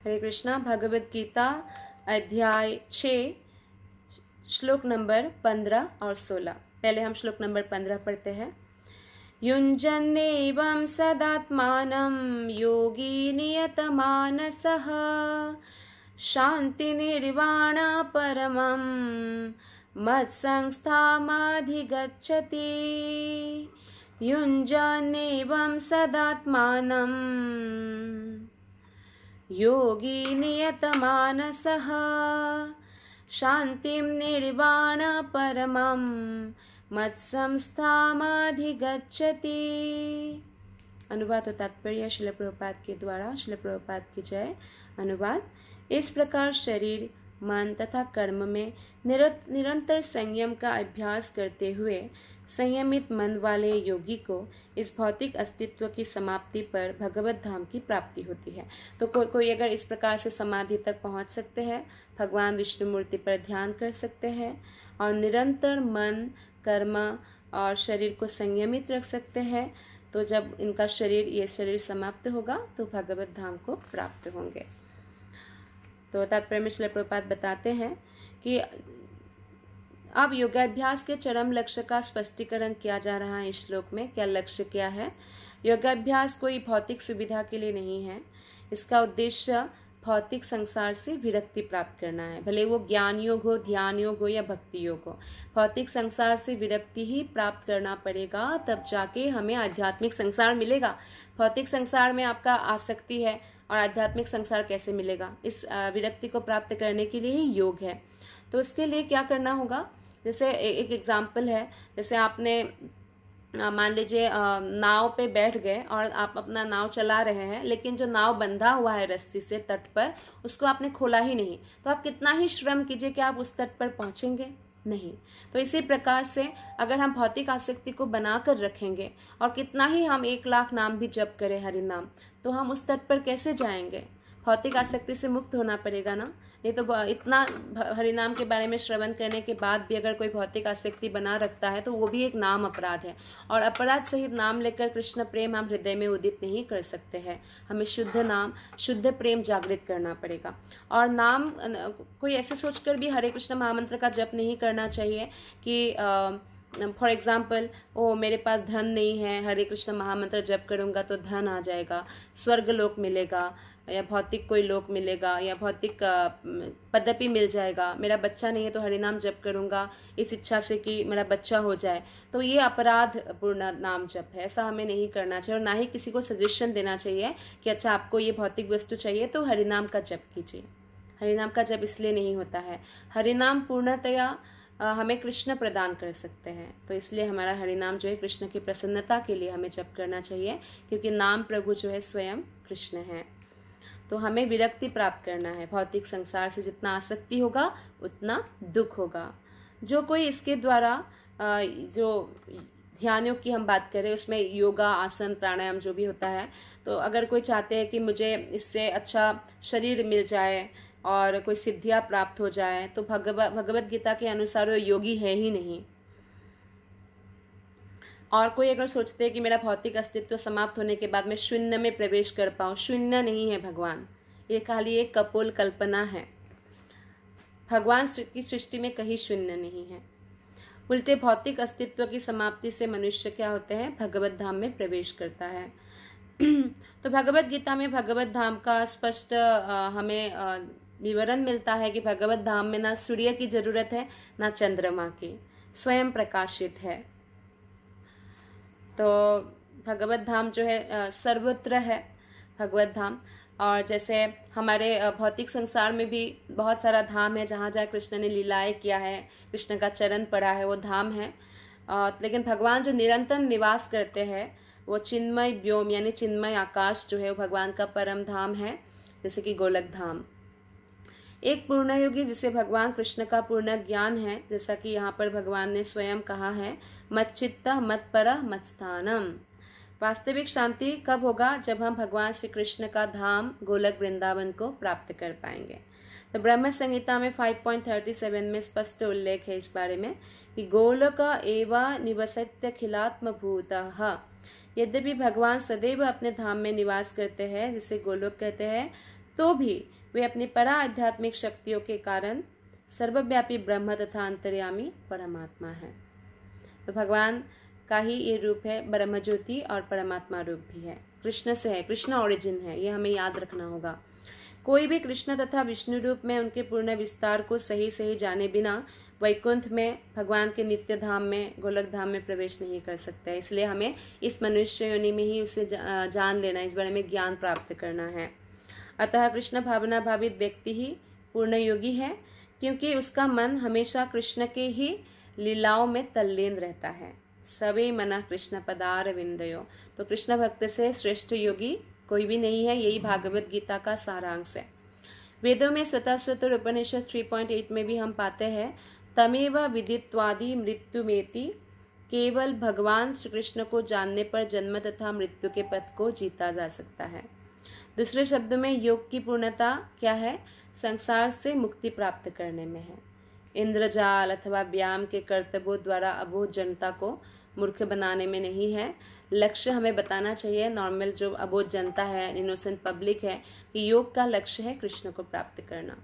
हरे कृष्णा। भगवद गीता अध्याय 6 श्लोक नंबर 15 और 16। पहले हम श्लोक नंबर 15 पढ़ते हैं। युञ्जन्नेवं सदात्मानं योगी नियतमानसः शान्तिनिर्वाण परमं मत्संस्थामधिगच्छति। युञ्जन्नेवं सदात्मानं योगी नियतमानसः शांतिं निर्वाण परमं मत्संस्थामधिगच्छति। अनुवाद और तात्पर्य श्रील प्रभुपाद के द्वारा। श्रील प्रभुपाद की जय। अनुवाद। इस प्रकार शरीर, मन तथा कर्म में निरंतर संयम का अभ्यास करते हुए संयमित मन वाले योगी को इस भौतिक अस्तित्व की समाप्ति पर भगवत धाम की प्राप्ति होती है। तो कोई अगर इस प्रकार से समाधि तक पहुंच सकते हैं, भगवान विष्णु मूर्ति पर ध्यान कर सकते हैं और निरंतर मन, कर्म और शरीर को संयमित रख सकते हैं, तो जब इनका ये शरीर समाप्त होगा तो भगवत धाम को प्राप्त होंगे। तो तात्पर्य में श्रील प्रभुपाद बताते हैं कि अब योगाभ्यास के चरम लक्ष्य का स्पष्टीकरण किया जा रहा है इस श्लोक में। क्या लक्ष्य क्या है? योगाभ्यास कोई भौतिक सुविधा के लिए नहीं है। इसका उद्देश्य भौतिक संसार से विरक्ति प्राप्त करना है, भले वो ज्ञान योग हो, ध्यान योग हो या भक्ति योग हो। भौतिक संसार से विरक्ति ही प्राप्त करना पड़ेगा, तब जाके हमें आध्यात्मिक संसार मिलेगा। भौतिक संसार में आपका आसक्ति है और आध्यात्मिक संसार कैसे मिलेगा? इस विरक्ति को प्राप्त करने के लिए ही योग है। तो इसके लिए क्या करना होगा? जैसे एक एग्जाम्पल है, जैसे आपने मान लीजिए नाव पे बैठ गए और आप अपना नाव चला रहे हैं, लेकिन जो नाव बंधा हुआ है रस्सी से तट पर, उसको आपने खोला ही नहीं, तो आप कितना ही श्रम कीजिए कि आप उस तट पर पहुंचेंगे? नहीं। तो इसी प्रकार से अगर हम भौतिक आसक्ति को बनाकर रखेंगे और कितना ही हम 1 लाख नाम भी जप करें, हरि नाम, तो हम उस तट पर कैसे जाएंगे? भौतिक आसक्ति से मुक्त होना पड़ेगा ना। नहीं तो इतना हरिनाम के बारे में श्रवण करने के बाद भी अगर कोई भौतिक आसक्ति बना रखता है तो वो भी एक नाम अपराध है, और अपराध सहित नाम लेकर कृष्ण प्रेम हम हृदय में उदित नहीं कर सकते हैं। हमें शुद्ध नाम, शुद्ध प्रेम जागृत करना पड़ेगा। और नाम कोई ऐसे सोचकर भी हरे कृष्ण महामंत्र का जप नहीं करना चाहिए कि फॉर एग्जाम्पल, ओ मेरे पास धन नहीं है, हरे कृष्ण महामंत्र जप करूंगा तो धन आ जाएगा, स्वर्ग लोक मिलेगा या भौतिक कोई लोक मिलेगा या भौतिक पदवी मिल जाएगा, मेरा बच्चा नहीं है तो हरिनाम जप करूंगा इस इच्छा से कि मेरा बच्चा हो जाए। तो ये अपराध पूर्ण नाम जप है, ऐसा हमें नहीं करना चाहिए। और ना ही किसी को सजेशन देना चाहिए कि अच्छा आपको ये भौतिक वस्तु चाहिए तो हरिनाम का जप कीजिए। हरिनाम का जप इसलिए नहीं होता है। हरिनाम पूर्णतया हमें कृष्ण प्रदान कर सकते हैं, तो इसलिए हमारा हरिनाम जो है कृष्ण की प्रसन्नता के लिए हमें जप करना चाहिए, क्योंकि नाम प्रभु जो है स्वयं कृष्ण है। तो हमें विरक्ति प्राप्त करना है। भौतिक संसार से जितना आसक्ति होगा उतना दुख होगा। जो कोई इसके द्वारा जो ध्यानों की हम बात करें, उसमें योगा, आसन, प्राणायाम जो भी होता है, तो अगर कोई चाहते हैं कि मुझे इससे अच्छा शरीर मिल जाए और कोई सिद्धियां प्राप्त हो जाए, तो भगवत गीता के अनुसार वो योगी है ही नहीं। और कोई अगर सोचते हैं कि मेरा भौतिक अस्तित्व समाप्त होने के बाद मैं शून्य में प्रवेश कर पाऊं, शून्य नहीं है भगवान, ये खाली एक कपोल कल्पना है। भगवान की सृष्टि में कहीं शून्य नहीं है। उल्टे भौतिक अस्तित्व की समाप्ति से मनुष्य क्या होते हैं? भगवत धाम में प्रवेश करता है। तो भगवत गीता में भगवत धाम का स्पष्ट हमें विवरण मिलता है कि भगवत धाम में ना सूर्य की जरूरत है ना चंद्रमा की, स्वयं प्रकाशित है। तो भगवत धाम जो है सर्वत्र है भगवत धाम। और जैसे हमारे भौतिक संसार में भी बहुत सारा धाम है, जहाँ जहाँ कृष्ण ने लीलाएं किया है, कृष्ण का चरण पड़ा है, वो धाम है। लेकिन भगवान जो निरंतर निवास करते हैं, वो चिन्मय व्योम यानी चिन्मय आकाश जो है वो भगवान का परम धाम है, जैसे कि गोलक धाम। एक पूर्ण योगी जिसे भगवान कृष्ण का पूर्ण ज्ञान है, जैसा कि यहाँ पर भगवान ने स्वयं कहा है, मत चित्ता मत पर मत स्थानम। वास्तविक शांति कब होगा? जब हम भगवान श्री कृष्ण का धाम गोलक वृंदावन को प्राप्त कर पाएंगे। तो ब्रह्म संहिता में 5.37 में स्पष्ट उल्लेख है इस बारे में कि गोलक एवा निवसत्य खिलात्म भूतः। यद्यपि भगवान सदैव अपने धाम में निवास करते हैं, जिसे गोलोक कहते हैं, तो भी वे अपनी परा आध्यात्मिक शक्तियों के कारण सर्वव्यापी ब्रह्म तथा अंतर्यामी परमात्मा है। तो भगवान का ही ये रूप है, ब्रह्म ज्योति और परमात्मा रूप भी है, कृष्ण से है, कृष्ण ओरिजिन है, ये हमें याद रखना होगा। कोई भी कृष्ण तथा विष्णु रूप में उनके पूर्ण विस्तार को सही सही जाने बिना वैकुंठ में, भगवान के नित्य धाम में, गोलक धाम में प्रवेश नहीं कर सकता है। इसलिए हमें इस मनुष्य योनि में ही उसे जान लेना, इस बारे में ज्ञान प्राप्त करना है। अतः कृष्ण भावना भावित व्यक्ति ही पूर्ण योगी है, क्योंकि उसका मन हमेशा कृष्ण के ही लीलाओं में तल्लीन रहता है। सवे मना कृष्ण पदार विंदयो। तो कृष्ण भक्त से श्रेष्ठ योगी कोई भी नहीं है, यही भागवत गीता का सारांश है। वेदों में स्वतः स्वतः उपनिषद 3.8 में भी हम पाते हैं, तमेव विदित्वादि मृत्युमेति, केवल भगवान श्री कृष्ण को जानने पर जन्म तथा मृत्यु के पथ को जीता जा सकता है। दूसरे शब्दों में योग की पूर्णता क्या है? संसार से मुक्ति प्राप्त करने में है। इंद्रजाल अथवा व्यायाम के कर्तव्यों द्वारा अबोध जनता को मूर्ख बनाने में नहीं है। लक्ष्य हमें बताना चाहिए, नॉर्मल जो अबोध जनता है, इनोसेंट पब्लिक है, कि योग का लक्ष्य है कृष्ण को प्राप्त करना।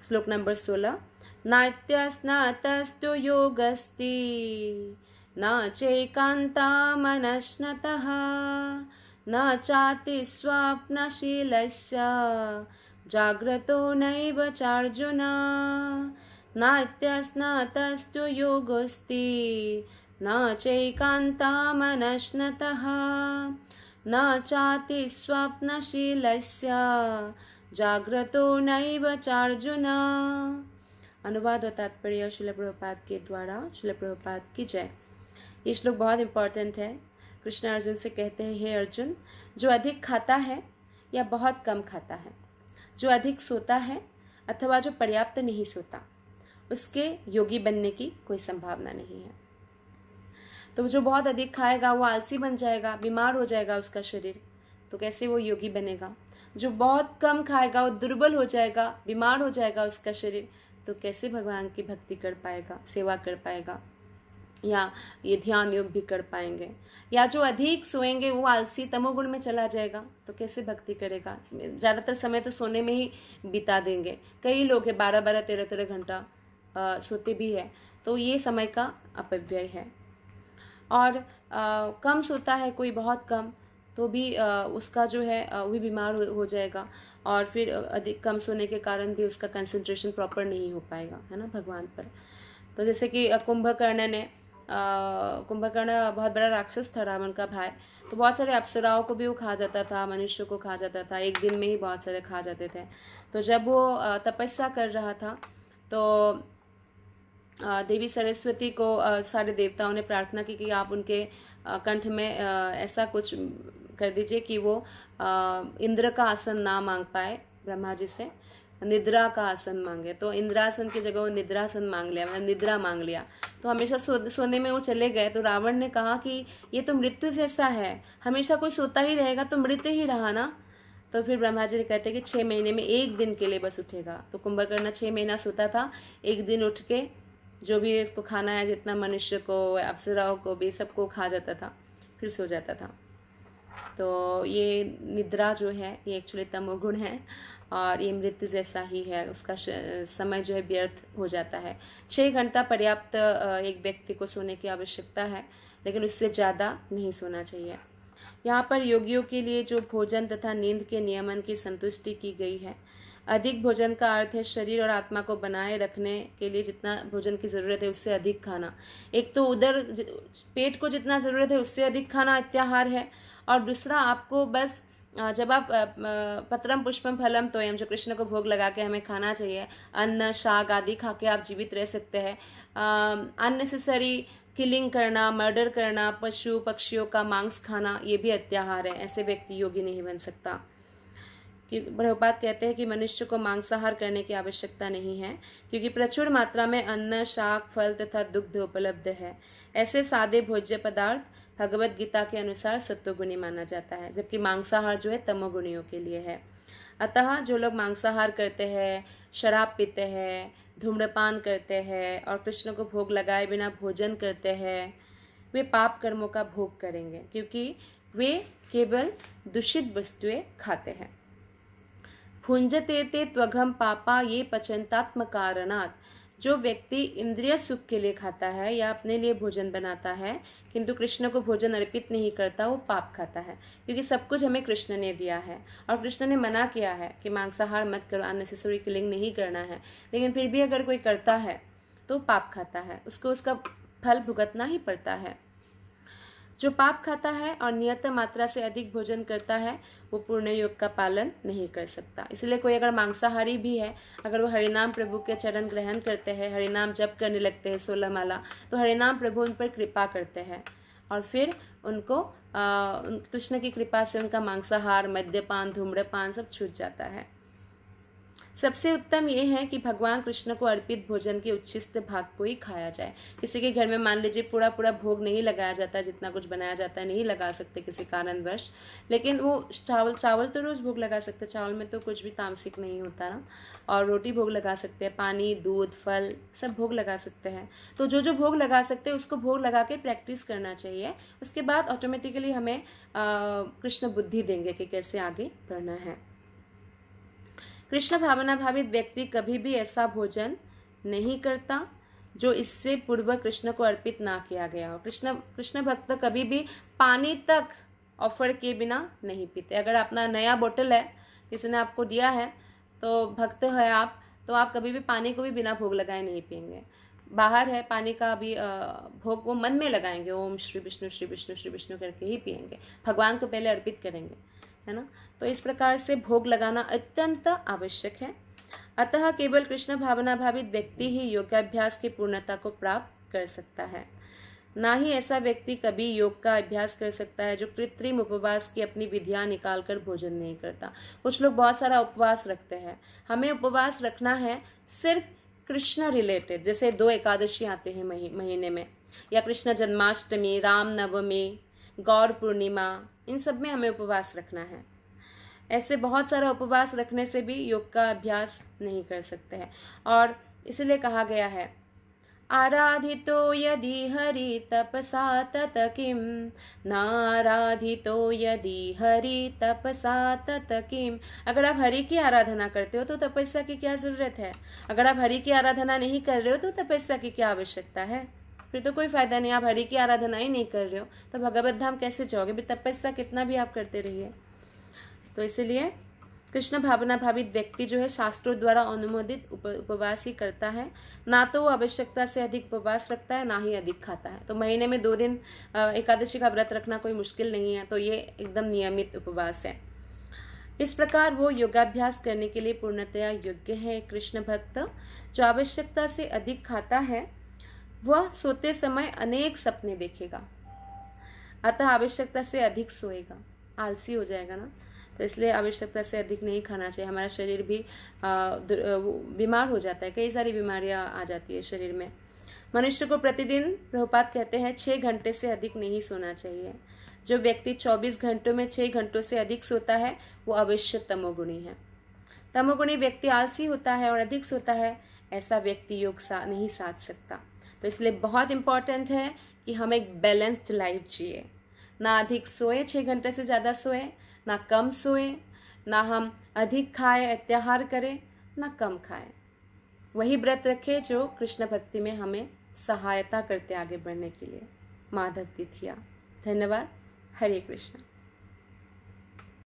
श्लोक नंबर 16, नात्यस्नातस्तु योगस्ति न चैकान्ता मनश्नतः न चाति स्वप्नशीलस्य जाग्रतो नैव चार्जुन। नात्यस्नातस्तु योगस्ति न चैकान्ता मनश्नतः न चाति स्वप्नशीलस्य जाग्रतो नैव चार्जुन। अनुवाद और तात्पर्य श्रील प्रभुपाद के द्वारा। श्रील प्रभुपाद की जय। ये श्लोक बहुत इंपॉर्टेंट है। कृष्ण अर्जुन से कहते हैं, हे अर्जुन, जो अधिक खाता है या बहुत कम खाता है, जो अधिक सोता है अथवा जो पर्याप्त नहीं सोता, उसके योगी बनने की कोई संभावना नहीं है। तो जो बहुत अधिक खाएगा वो आलसी बन जाएगा, बीमार हो जाएगा उसका शरीर, तो कैसे वो योगी बनेगा। जो बहुत कम खाएगा वो दुर्बल हो जाएगा, बीमार हो जाएगा उसका शरीर, तो कैसे भगवान की भक्ति कर पाएगा, सेवा कर पाएगा, या ये ध्यान योग भी कर पाएंगे। या जो अधिक सोएंगे वो आलसी तमोगुण में चला जाएगा, तो कैसे भक्ति करेगा। ज़्यादातर समय तो सोने में ही बिता देंगे। कई लोग हैं 12-12, 13-13 घंटा सोते भी है, तो ये समय का अपव्यय है। और कम सोता है कोई, बहुत कम, तो भी उसका जो है वो भी बीमार हो जाएगा, और फिर अधिक कम सोने के कारण भी उसका कंसंट्रेशन प्रॉपर नहीं हो पाएगा, है ना, भगवान पर। तो जैसे कि कुंभकर्ण बहुत बड़ा राक्षस था, रावण का भाई, तो बहुत सारे अप्सराओं को भी वो खा जाता था, मनुष्य को खा जाता था, एक दिन में ही बहुत सारे खा जाते थे। तो जब वो तपस्या कर रहा था, तो देवी सरस्वती को सारे देवताओं ने प्रार्थना की कि आप उनके कंठ में ऐसा कुछ कर दीजिए कि वो इंद्र का आसन ना मांग पाए, ब्रह्मा जी से निद्रा का आसन मांगे। तो इंद्रासन की जगह वो निद्रासन मांग लिया, मतलब निद्रा मांग लिया, तो हमेशा सोने में वो चले गए। तो रावण ने कहा कि ये तो मृत्यु जैसा है, हमेशा कोई सोता ही रहेगा तो मृत्यु ही रहा ना। तो फिर ब्रह्मा जी ने कहते कि 6 महीने में एक दिन के लिए बस उठेगा। तो कुंभकर्ण 6 महीना सोता था, एक दिन उठ के जो भी इसको खाना है, जितना मनुष्य को, अप्सराओं को भी, सबको खा जाता था, फिर सो जाता था। तो ये निद्रा जो है ये एक्चुअली तमोगुण है, और ये मृत्यु जैसा ही है, उसका समय जो है व्यर्थ हो जाता है। 6 घंटा पर्याप्त एक व्यक्ति को सोने की आवश्यकता है, लेकिन उससे ज़्यादा नहीं सोना चाहिए। यहाँ पर योगियों के लिए जो भोजन तथा नींद के नियमन की संतुष्टि की गई है। अधिक भोजन का अर्थ है शरीर और आत्मा को बनाए रखने के लिए जितना भोजन की ज़रूरत है उससे अधिक खाना। एक तो उधर पेट को जितना ज़रूरत है उससे अधिक खाना अत्याहार है, और दूसरा आपको बस जब आप पत्रम पुष्पम फलम तोयम, जो कृष्ण को भोग लगा के हमें खाना चाहिए, अन्न शाक आदि खा के आप जीवित रह सकते हैं। अननेसेसरी किलिंग करना, मर्डर करना, पशु पक्षियों का मांस खाना, ये भी अत्याहार है। ऐसे व्यक्ति योगी नहीं बन सकता। कि प्रभुपाद कहते हैं कि मनुष्य को मांसाहार करने की आवश्यकता नहीं है, क्योंकि प्रचुर मात्रा में अन्न शाक फल तथा दुग्ध उपलब्ध है। ऐसे सादे भोज्य पदार्थ भगवत गीता के अनुसार सत्वगुणी माना जाता है, जबकि मांसाहार जो है तमोगुणियों के लिए है। अतः जो लोग मांसाहार करते हैं, शराब पीते हैं, धूम्रपान करते हैं और कृष्ण को भोग लगाए बिना भोजन करते हैं, वे पाप कर्मों का भोग करेंगे, क्योंकि वे केवल दूषित वस्तुएं खाते हैं। भुंजते ते त्वघम पापा ये पचंतात्म कारणात्। जो व्यक्ति इंद्रिय सुख के लिए खाता है या अपने लिए भोजन बनाता है किंतु कृष्ण को भोजन अर्पित नहीं करता, वो पाप खाता है, क्योंकि सब कुछ हमें कृष्ण ने दिया है और कृष्ण ने मना किया है कि मांसाहार मत करो, अननेसेसरी किलिंग नहीं करना है। लेकिन फिर भी अगर कोई करता है तो पाप खाता है, उसको उसका फल भुगतना ही पड़ता है। जो पाप खाता है और नियत मात्रा से अधिक भोजन करता है वो पूर्ण योग का पालन नहीं कर सकता। इसलिए कोई अगर मांसाहारी भी है, अगर वो हरिनाम प्रभु के चरण ग्रहण करते हैं, हरिनाम जप करने लगते हैं 16 माला, तो हरिनाम प्रभु उन पर कृपा करते हैं और फिर उनको कृष्ण की कृपा से उनका मांसाहार, मद्यपान, धूम्रपान सब छूट जाता है। सबसे उत्तम ये है कि भगवान कृष्ण को अर्पित भोजन के उच्छिष्ट भाग को ही खाया जाए। किसी के घर में मान लीजिए पूरा पूरा भोग नहीं लगाया जाता, जितना कुछ बनाया जाता है नहीं लगा सकते किसी कारणवश, लेकिन वो चावल तो रोज भोग लगा सकते, चावल में तो कुछ भी तामसिक नहीं होता ना, और रोटी भोग लगा सकते हैं, पानी, दूध, फल सब भोग लगा सकते हैं। तो जो जो भोग लगा सकते हैं उसको भोग लगा के प्रैक्टिस करना चाहिए। उसके बाद ऑटोमेटिकली हमें कृष्ण बुद्धि देंगे कि कैसे आगे बढ़ना है। कृष्ण भावना भावित व्यक्ति कभी भी ऐसा भोजन नहीं करता जो इससे पूर्व कृष्ण को अर्पित ना किया गया हो। कृष्ण भक्त कभी भी पानी तक ऑफर किए बिना नहीं पीते। अगर अपना नया बोतल है, किसी ने आपको दिया है, तो भक्त है आप, तो आप कभी भी पानी को भी बिना भोग लगाए नहीं पिएंगे। बाहर है पानी का भी भोग वो मन में लगाएंगे, ओम श्री विष्णु श्री विष्णु श्री विष्णु करके ही पिएंगे, भगवान को पहले अर्पित करेंगे, है ना। तो इस प्रकार से भोग लगाना अत्यंत आवश्यक है। अतः केवल कृष्ण भावना भावित व्यक्ति ही योगाभ्यास की पूर्णता को प्राप्त कर सकता है। ना ही ऐसा व्यक्ति कभी योग का अभ्यास कर सकता है जो कृत्रिम उपवास की अपनी विधियां निकालकर भोजन नहीं करता। कुछ लोग बहुत सारा उपवास रखते हैं। हमें उपवास रखना है सिर्फ कृष्ण रिलेटेड, जैसे 2 एकादशी आते हैं महीने में, या कृष्ण जन्माष्टमी, राम नवमी, गौर पूर्णिमा, इन सब में हमें उपवास रखना है। ऐसे बहुत सारा उपवास रखने से भी योग का अभ्यास नहीं कर सकते हैं। और इसलिए कहा गया है, आराधितो यदि हरि तपसा तत किम, नाराधितो यदि हरि तपसा तत किम। अगर आप हरि की आराधना करते हो तो तपस्या की क्या जरूरत है? अगर आप हरि की आराधना नहीं कर रहे हो तो तपस्या की क्या आवश्यकता है? फिर तो कोई फायदा नहीं। आप हरि की आराधना ही नहीं कर रहे हो तो भगवत धाम कैसे जाओगे? भी तपस्या कितना भी आप करते रहिए। तो इसलिए कृष्ण भावना भावित व्यक्ति जो है शास्त्रों द्वारा अनुमोदित उपवास ही करता है। ना तो वो आवश्यकता से अधिक उपवास रखता है, ना ही अधिक खाता है। तो महीने में 2 दिन एकादशी का व्रत रखना कोई मुश्किल नहीं है, तो ये एकदम नियमित उपवास है। इस प्रकार वो योगाभ्यास करने के लिए पूर्णतया योग्य है। कृष्ण भक्त जो आवश्यकता से अधिक खाता है वह सोते समय अनेक सपने देखेगा, अतः आवश्यकता से अधिक सोएगा, आलसी हो जाएगा ना। तो इसलिए आवश्यकता से अधिक नहीं खाना चाहिए। हमारा शरीर भी बीमार हो जाता है, कई सारी बीमारियां आ जाती है शरीर में। मनुष्य को प्रतिदिन प्रभुपाद कहते हैं 6 घंटे से अधिक नहीं सोना चाहिए। जो व्यक्ति 24 घंटों में 6 घंटों से अधिक सोता है वो अवश्य तमोगुणी है। तमोगुणी व्यक्ति आलसी होता है और अधिक सोता है, ऐसा व्यक्ति योग नहीं साध सकता। तो इसलिए बहुत इंपॉर्टेंट है कि हम एक बैलेंस्ड लाइफ जिए, ना अधिक सोए, 6 घंटे से ज़्यादा सोए, ना कम सोए, ना हम अधिक खाए अत्याहार करें, ना कम खाएं। वही व्रत रखें जो कृष्ण भक्ति में हमें सहायता करते आगे बढ़ने के लिए। माधव तिथिया। धन्यवाद। हरे कृष्ण।